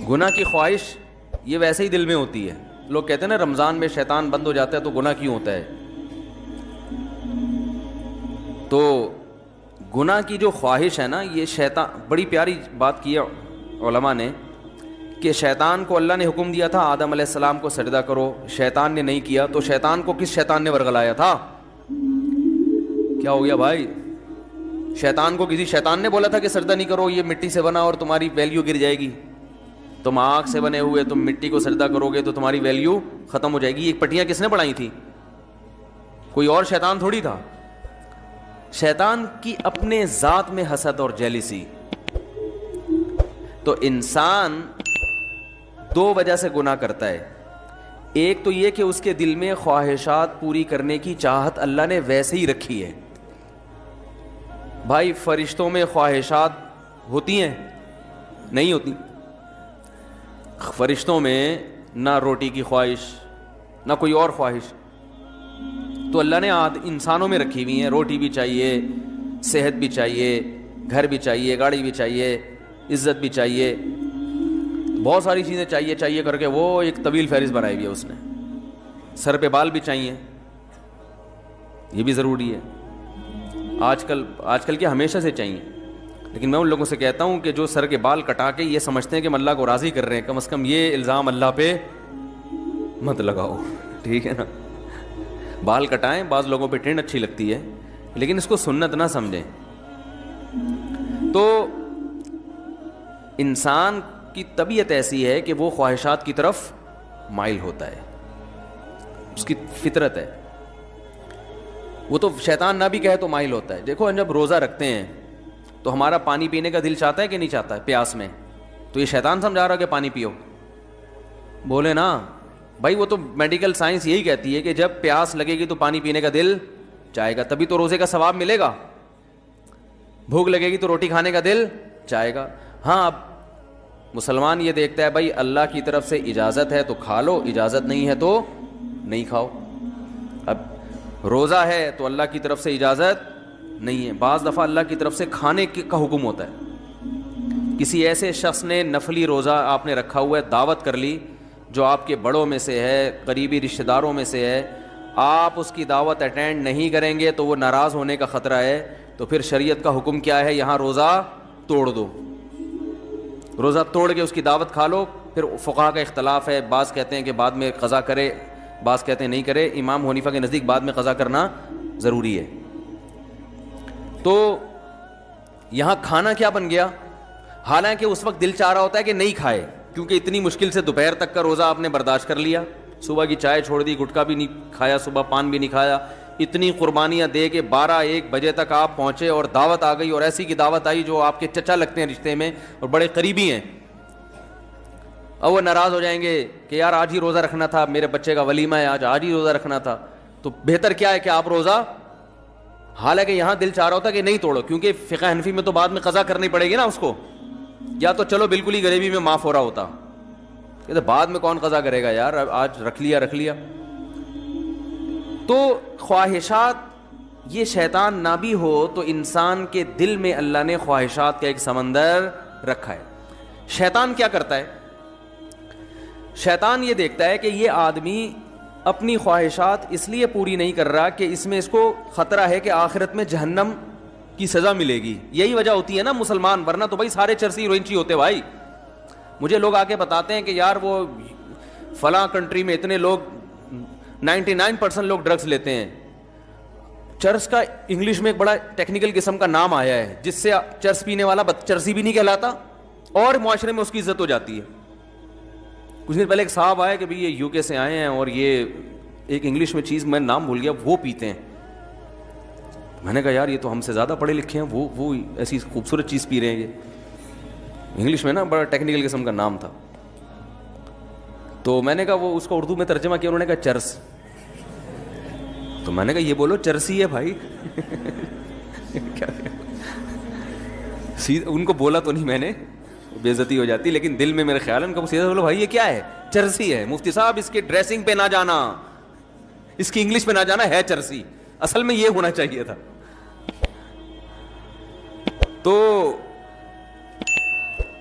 گناہ کی خواہش یہ ویسے ہی دل میں ہوتی ہے. لوگ کہتے ہیں نا رمضان میں شیطان بند ہو جاتا ہے تو گناہ کیوں ہوتا ہے. تو گناہ کی جو خواہش ہے نا, یہ شیطان, بڑی پیاری بات کی ہے علماء نے کہ شیطان کو اللہ نے حکم دیا تھا آدم علیہ السلام کو سجدہ کرو, شیطان نے نہیں کیا, تو شیطان کو کس شیطان نے ورگلایا تھا؟ کیا ہو گیا بھائی؟ شیطان کو کسی شیطان نے بولا تھا کہ سجدہ نہیں کرو, یہ مٹی سے بنا اور تمہاری ویلیو گر جائے گی, تم آگ سے بنے ہوئے, تم مٹی کو سجدہ کرو گے تو تمہاری ویلیو ختم ہو جائے گی. یہ پٹیاں کس نے بنائی تھی؟ کوئی اور شیطان تھوڑی تھا. شیطان کی اپنے ذات میں حسد اور جیلسی. تو انسان دو وجہ سے گناہ کرتا ہے. ایک تو یہ کہ اس کے دل میں خواہشات پوری کرنے کی چاہت اللہ نے ویسے ہی رکھی ہے. بھائی فرشتوں میں خواہشات ہوتی ہیں؟ نہیں ہوتی. فرشتوں میں نہ روٹی کی خواہش نہ کوئی اور خواہش, تو اللہ نے انسانوں میں رکھی ہوئی ہیں. روٹی بھی چاہیے, صحت بھی چاہیے, گھر بھی چاہیے, گاڑی بھی چاہیے, عزت بھی چاہیے, بہت ساری چیزیں چاہیے کر کے وہ ایک طویل فہرست بنائی ہوئی ہے اس نے. سر پہ بال بھی چاہیے, یہ بھی ضروری ہے. آج کل کیا ہمیشہ سے چاہیے. لیکن میں ان لوگوں سے کہتا ہوں کہ جو سر کے بال کٹا کے یہ سمجھتے ہیں کہ ہم اللہ کو راضی کر رہے ہیں, کم از کم یہ الزام اللہ پہ مت لگاؤ, ٹھیک ہے نا. بال کٹائیں, بعض لوگوں پہ ٹرینڈ اچھی لگتی ہے, لیکن اس کو سنت نہ سمجھیں. تو انسان کی طبیعت ایسی ہے کہ وہ خواہشات کی طرف مائل ہوتا ہے, اس کی فطرت ہے. وہ تو شیطان نہ بھی کہے تو مائل ہوتا ہے. دیکھو جب روزہ رکھتے ہیں تو ہمارا پانی پینے کا دل چاہتا ہے کہ نہیں چاہتا ہے پیاس میں, تو یہ شیطان سمجھا رہا کہ پانی پیو؟ بولے نا بھائی, وہ تو میڈیکل سائنس یہی کہتی ہے کہ جب پیاس لگے گی تو پانی پینے کا دل چاہے گا, تبھی تو روزے کا ثواب ملے گا. بھوک لگے گی تو روٹی کھانے کا دل چاہے گا. ہاں اب مسلمان یہ دیکھتا ہے بھائی اللہ کی طرف سے اجازت ہے تو کھا لو, اجازت نہیں ہے تو نہیں کھاؤ. اب روزہ ہے تو اللہ کی طرف سے اجازت نہیں ہے. بعض دفعہ اللہ کی طرف سے کھانے کا حکم ہوتا ہے. کسی ایسے شخص نے نفلی روزہ آپ نے رکھا ہوا ہے, دعوت کر لی جو آپ کے بڑوں میں سے ہے, قریبی رشتہ داروں میں سے ہے, آپ اس کی دعوت اٹینڈ نہیں کریں گے تو وہ ناراض ہونے کا خطرہ ہے. تو پھر شریعت کا حکم کیا ہے؟ یہاں روزہ توڑ دو, روزہ توڑ کے اس کی دعوت کھا لو. پھر فقہا کا اختلاف ہے, بعض کہتے ہیں کہ بعد میں قضا کرے, بعض کہتے ہیں نہیں کرے. امام حنیفہ کے نزدیک بعد میں قضا کرنا ضروری ہے. تو یہاں کھانا کیا بن گیا؟ حالانکہ اس وقت دل چاہ رہا ہوتا ہے کہ نہیں کھائے, کیونکہ اتنی مشکل سے دوپہر تک کا روزہ آپ نے برداشت کر لیا, صبح کی چائے چھوڑ دی, گٹکا بھی نہیں کھایا, صبح پان بھی نہیں کھایا, اتنی قربانیاں دے کے 12-1 بجے تک آپ پہنچے اور دعوت آ گئی, اور ایسی کی دعوت آئی جو آپ کے چچا لگتے ہیں رشتے میں اور بڑے قریبی ہیں. اب وہ ناراض ہو جائیں گے کہ یار آج ہی روزہ رکھنا تھا, میرے بچے کا ولیمہ ہے, آج ہی روزہ رکھنا تھا. تو بہتر کیا ہے کہ آپ روزہ, حالانکہ یہاں دل چاہ رہا ہوتا کہ نہیں توڑو, کیونکہ فقہ حنفی میں تو بعد میں قضا کرنی پڑے گی نا اس کو. یا تو چلو بالکل ہی غریبی میں معاف ہو رہا ہوتا, کہ بعد میں کون قضا کرے گا یار, آج رکھ لیا. تو خواہشات یہ شیطان نہ بھی ہو تو انسان کے دل میں اللہ نے خواہشات کا ایک سمندر رکھا ہے. شیطان کیا کرتا ہے؟ شیطان یہ دیکھتا ہے کہ یہ آدمی اپنی خواہشات اس لیے پوری نہیں کر رہا کہ اس میں اس کو خطرہ ہے کہ آخرت میں جہنم کی سزا ملے گی. یہی وجہ ہوتی ہے نا مسلمان, ورنہ تو بھائی سارے چرسی روئنچی ہوتے. بھائی مجھے لوگ آ کے بتاتے ہیں کہ یار وہ فلاں کنٹری میں اتنے لوگ 99% لوگ ڈرگز لیتے ہیں. چرس کا انگلش میں ایک بڑا ٹیکنیکل قسم کا نام آیا ہے جس سے چرس پینے والا چرسی بھی نہیں کہلاتا اور معاشرے میں اس کی عزت ہو جاتی ہے. کچھ دن پہلے ایک صاحب آئے کہ بھئی یہ یو کے سے آئے ہیں اور یہ ایک انگلش میں چیز میں نام بھول گیا وہ پیتے ہیں. میں نے کہا یار یہ تو ہم سے زیادہ پڑھے لکھے ہیں, وہ ایسی خوبصورت چیز پی رہے ہیں. یہ انگلش میں نا بڑا ٹیکنیکل قسم کا نام تھا. تو میں نے کہا وہ اس کو اردو میں ترجمہ کیا, انہوں نے کہا چرس. تو میں نے کہا یہ بولو چرسی ہے بھائی. ان کو بولا تو نہیں میں نے, بے عزتی ہو جاتی, لیکن دل میں میرے خیال ہے ان کو سیدھا بولو بھائی یہ کیا ہے, چرسی ہے. مفتی صاحب اس کے ڈریسنگ پہ نہ جانا, اس کی انگلش پہ نہ جانا, ہے چرسی, اصل میں یہ ہونا چاہیے تھا. تو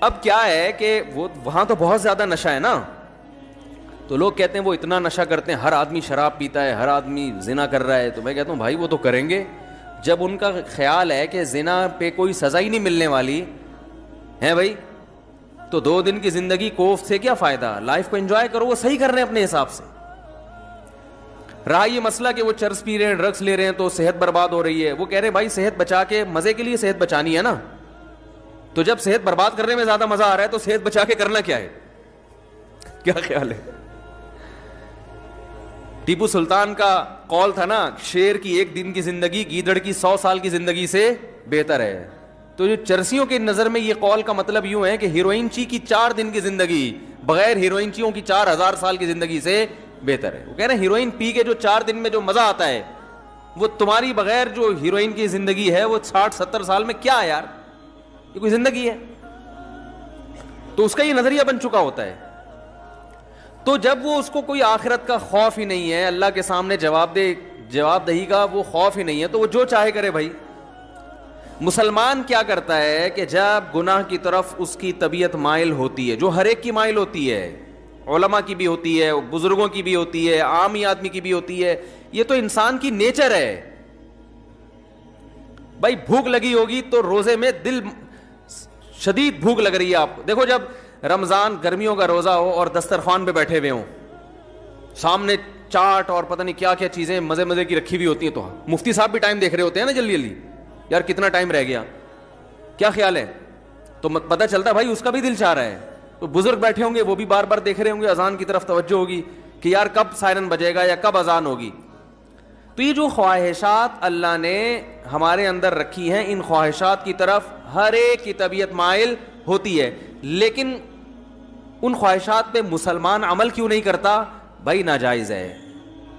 اب کیا ہے کہ وہ وہاں تو بہت زیادہ نشہ ہے نا, تو لوگ کہتے ہیں وہ اتنا نشہ کرتے ہیں, ہر آدمی شراب پیتا ہے, ہر آدمی زنا کر رہا ہے. تو میں کہتا ہوں بھائی وہ تو کریں گے, جب ان کا خیال ہے کہ زنا پہ کوئی سزا ہی نہیں ملنے والی ہے بھائی, تو 2 دن کی زندگی کوف سے کیا فائدہ, لائف کو انجوائے کرو, وہ صحیح کر رہے ہیں اپنے حساب سے. رہا یہ مسئلہ کہ وہ چرس پی رہے ہیں, ڈرگس لے رہے ہیں تو صحت برباد ہو رہی ہے, وہ کہہ رہے ہیں بھائی صحت بچا کے, مزے کے لیے صحت بچانی ہے نا, تو جب صحت برباد کرنے میں زیادہ مزہ آ رہا ہے تو صحت بچا کے کرنا کیا ہے, کیا خیال ہے؟ ٹیپو سلطان کا قول تھا نا, شیر کی 1 دن کی زندگی گیدڑ کی 100 سال کی زندگی سے بہتر ہے. تو جو چرسیوں کی نظر میں یہ قول کا مطلب یوں ہے کہ ہیروئن چی کی 4 دن کی زندگی بغیر ہیروئن چیوں کی 4000 سال کی زندگی سے بہتر ہے. وہ کہہ رہے ہیں ہیروئن پی کے جو 4 دن میں جو مزہ آتا ہے, وہ تمہاری بغیر جو ہیروئن کی زندگی ہے وہ 60-70 سال میں کیا ہے یار, یہ کوئی زندگی ہے؟ تو اس کا یہ نظریہ بن چکا ہوتا ہے. تو جب وہ اس کو کوئی آخرت کا خوف ہی نہیں ہے, اللہ کے سامنے جواب دہی کا وہ خوف ہی نہیں ہے, تو وہ جو چاہے کرے بھائی. مسلمان کیا کرتا ہے کہ جب گناہ کی طرف اس کی طبیعت مائل ہوتی ہے, جو ہر ایک کی مائل ہوتی ہے, علماء کی بھی ہوتی ہے, بزرگوں کی بھی ہوتی ہے, عامی آدمی کی بھی ہوتی ہے, یہ تو انسان کی نیچر ہے بھائی. بھوک لگی ہوگی تو روزے میں دل شدید بھوک لگ رہی ہے آپ کو. دیکھو جب رمضان گرمیوں کا روزہ ہو اور دسترخوان پہ بیٹھے ہوئے ہوں, سامنے چاٹ اور پتہ نہیں کیا کیا چیزیں مزے مزے کی رکھی ہوئی ہوتی ہیں, تو مفتی صاحب بھی ٹائم دیکھ رہے ہوتے ہیں نا جلدی جلدی, یار کتنا ٹائم رہ گیا, کیا خیال ہے, تو پتہ چلتا بھائی اس کا بھی دل چاہ رہا ہے. تو بزرگ بیٹھے ہوں گے وہ بھی بار بار دیکھ رہے ہوں گے, اذان کی طرف توجہ ہوگی کہ یار کب سائرن بجے گا یا کب اذان ہوگی. تو یہ جو خواہشات اللہ نے ہمارے اندر رکھی ہیں, ان خواہشات کی طرف ہر ایک کی طبیعت مائل ہوتی ہے, لیکن ان خواہشات پہ مسلمان عمل کیوں نہیں کرتا؟ بھائی ناجائز ہے,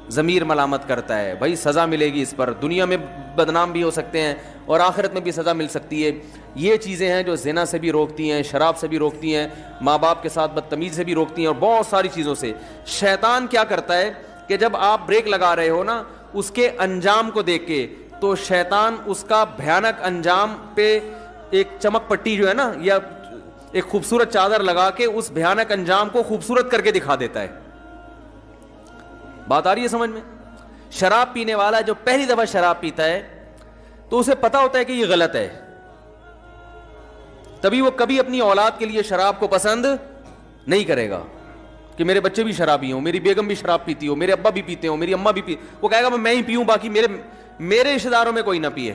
ضمیر ملامت کرتا ہے, بھائی سزا ملے گی اس پر, دنیا میں بدنام بھی ہو سکتے ہیں اور آخرت میں بھی سزا مل سکتی ہے. یہ چیزیں ہیں جو زنا سے بھی روکتی ہیں, شراب سے بھی روکتی ہیں, ماں باپ کے ساتھ بدتمیزی سے بھی روکتی ہیں, اور بہت ساری چیزوں سے. شیطان کیا کرتا ہے کہ جب آپ بریک لگا رہے ہو نا, اس کے انجام کو دیکھ کے, تو شیطان اس کا بھیانک انجام پہ ایک چمک پٹی جو ہے نا, یا ایک خوبصورت چادر لگا کے اس بھیانک انجام کو خوبصورت کر کے دکھا دیتا ہے. بات آ رہی ہے سمجھ میں؟ شراب پینے والا جو پہلی دفعہ شراب پیتا ہے تو اسے پتا ہوتا ہے کہ یہ غلط ہے, تبھی وہ کبھی اپنی اولاد کے لیے شراب کو پسند نہیں کرے گا کہ میرے بچے بھی شرابی ہوں, میری بیگم بھی شراب پیتی ہو, میرے ابا بھی پیتے ہوں, میری اماں بھی پی, وہ کہے گا میں ہی پیوں, باقی میرے رشتہ داروں میں کوئی نہ پیے.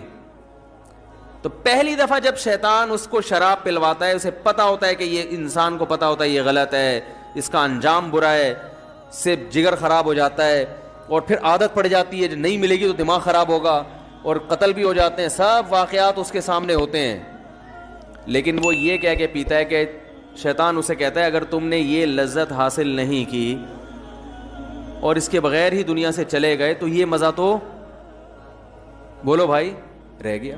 تو پہلی دفعہ جب شیطان اس کو شراب پلواتا ہے, اسے پتا ہوتا ہے کہ یہ انسان کو پتا ہوتا ہے یہ غلط ہے, اس کا انجام برا ہے, سے جگر خراب ہو جاتا ہے, اور پھر عادت پڑ جاتی ہے, نہیں ملے گی تو دماغ خراب ہوگا, اور قتل بھی ہو جاتے ہیں, سب واقعات اس کے سامنے ہوتے ہیں. لیکن وہ یہ کہہ کے پیتا ہے کہ شیطان اسے کہتا ہے اگر تم نے یہ لذت حاصل نہیں کی اور اس کے بغیر ہی دنیا سے چلے گئے تو یہ مزہ تو بولو بھائی رہ گیا.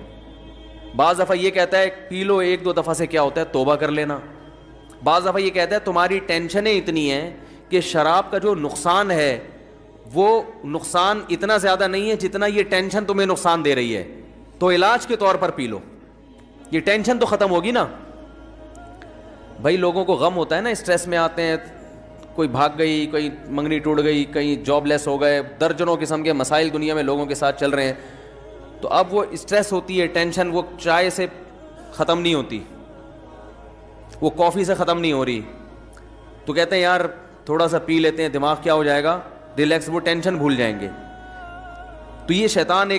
بعض دفعہ یہ کہتا ہے پی لو 1-2 دفعہ سے کیا ہوتا ہے توبہ کر لینا. بعض دفعہ یہ کہتا ہے تمہاری ٹینشنیں اتنی ہیں کہ شراب کا جو نقصان ہے وہ نقصان اتنا زیادہ نہیں ہے جتنا یہ ٹینشن تمہیں نقصان دے رہی ہے, تو علاج کے طور پر پی لو, یہ ٹینشن تو ختم ہوگی نا. بھائی لوگوں کو غم ہوتا ہے نا, اسٹریس میں آتے ہیں, کوئی بھاگ گئی, کوئی منگنی ٹوٹ گئی, کہیں جاب لیس ہو گئے, درجنوں قسم کے مسائل دنیا میں لوگوں کے ساتھ چل رہے ہیں. تو اب وہ اسٹریس ہوتی ہے, ٹینشن وہ چائے سے ختم نہیں ہوتی, وہ کافی سے ختم نہیں ہو رہی, تو کہتے ہیں یار تھوڑا سا پی لیتے ہیں, دماغ کیا ہو جائے گا ریلیکس, وہ ٹینشن بھول جائیں گے. تو یہ شیطان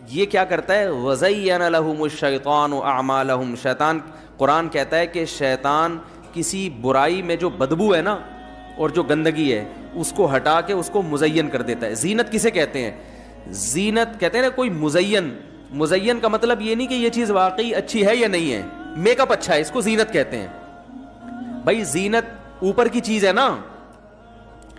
یہ کیا کرتا ہے, وَزَيَّنَ لَهُمُ الشَّيْطَانُ أَعْمَالَهُمْ, شیطان قرآن کہتا ہے کہ شیطان کسی برائی میں جو بدبو ہے نا اور جو گندگی ہے اس کو ہٹا کے اس کو مزین کر دیتا ہے. زینت کسے کہتے ہیں؟ زینت کہتے ہیں نا کوئی مزین کا مطلب یہ نہیں کہ یہ چیز واقعی اچھی ہے یا نہیں ہے, میک اپ اچھا ہے, اس کو زینت کہتے ہیں. بھائی زینت اوپر کی چیز ہے نا,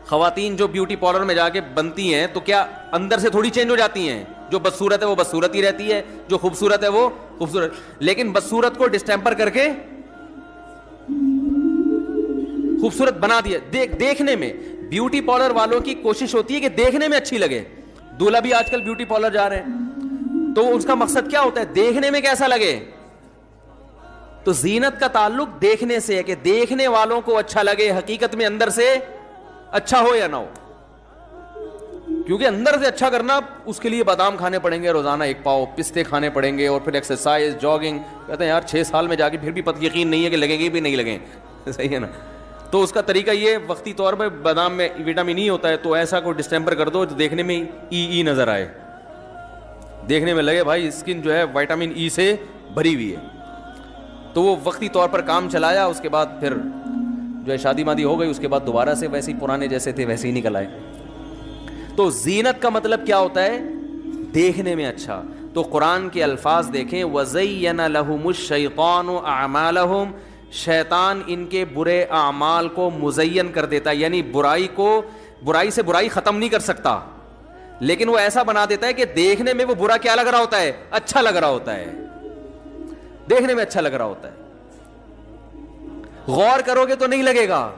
خواتین جو بیوٹی پارلر میں جا کے بنتی ہیں تو کیا اندر سے تھوڑی چینج ہو جاتی ہیں, جو بدصورت ہے وہ بدصورت ہی رہتی ہے, جو خوبصورت ہے وہ خوبصورت, لیکن بدصورت کو ڈسٹیمپر کر کے خوبصورت بنا دیا. دیکھنے میں بیوٹی پارلر والوں کی کوشش ہوتی ہے کہ دیکھنے میں اچھی لگے. دولہا بھی آج کل بیوٹی پارلر جا رہے ہیں تو اس کا مقصد کیا ہوتا ہے, دیکھنے میں کیسا لگے, تو زینت کا تعلق دیکھنے سے ہے کہ دیکھنے والوں کو اچھا لگے, حقیقت میں اندر سے اچھا ہو یا نہ ہو. کیونکہ اندر سے اچھا کرنا, اس کے لیے بادام کھانے پڑیں گے روزانہ 1 پاؤ, پستے کھانے پڑیں گے, اور پھر ایکسرسائز, جاگنگ. کہتے ہیں یار 6 سال میں جا کے پھر بھی یقین نہیں ہے کہ لگیں گے بھی نہیں لگیں. صحیح ہے نا. تو اس کا طریقہ یہ وقتی طور پہ بادام میں وٹامن ای ہوتا ہے, تو ایسا کوئی ڈسٹمپر کر دو جو دیکھنے میں ای نظر آئے, دیکھنے میں لگے بھائی اسکن جو ہے وٹامن ای سے بھری ہوئی ہے. تو وہ وقتی طور پر کام چلایا, اس کے بعد پھر جو ہے شادی مادی ہو گئی, اس کے بعد دوبارہ سے ویسے ہی پرانے جیسے تھے ویسے ہی نکل آئے. تو زینت کا مطلب کیا ہوتا ہے؟ دیکھنے میں اچھا. تو قرآن کے الفاظ دیکھیں, وَزَيَّنَ لَهُمُ الشَّيْطَانُ أَعْمَالَهُمْ, شیطان ان کے برے اعمال کو مزین کر دیتا ہے, یعنی برائی سے برائی ختم نہیں کر سکتا, لیکن وہ ایسا بنا دیتا ہے کہ دیکھنے میں وہ برا کیا لگ رہا ہوتا ہے؟ اچھا لگ رہا ہوتا ہے, دیکھنے میں اچھا لگ رہا ہوتا ہے. غور کرو گے تو نہیں لگے گا.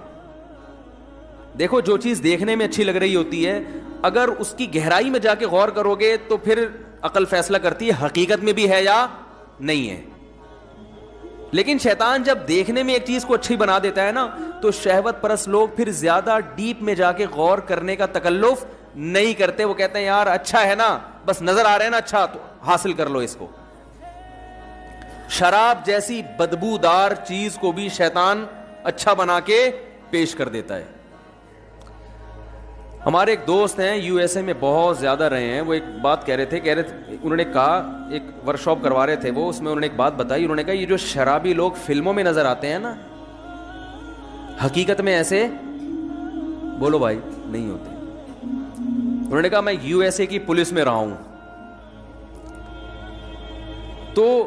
دیکھو جو چیز دیکھنے میں اچھی لگ رہی ہوتی ہے, اگر اس کی گہرائی میں جا کے غور کرو گے تو پھر عقل فیصلہ کرتی ہے حقیقت میں بھی ہے یا نہیں ہے. لیکن شیطان جب دیکھنے میں ایک چیز کو اچھی بنا دیتا ہے نا, تو شہوت پرست لوگ پھر زیادہ ڈیپ میں جا کے غور کرنے کا تکلف نہیں کرتے. وہ کہتے ہیں یار اچھا ہے نا, بس نظر آ رہا ہے نا اچھا, تو حاصل کر لو اس کو. شراب جیسی بدبودار چیز کو بھی شیطان اچھا بنا کے پیش کر دیتا ہے. ہمارے ایک دوست ہیں یو ایس اے میں بہت زیادہ رہے ہیں, وہ ایک بات کہہ رہے تھے, انہوں نے کہا, ایک ورک شاپ کروا رہے تھے وہ, اس میں انہوں نے ایک بات بتائی. انہوں نے کہا یہ جو شرابی لوگ فلموں میں نظر آتے ہیں نا, حقیقت میں ایسے بولو بھائی نہیں ہوتے. انہوں نے کہا میں یو ایس اے کی پولیس میں رہا ہوں, تو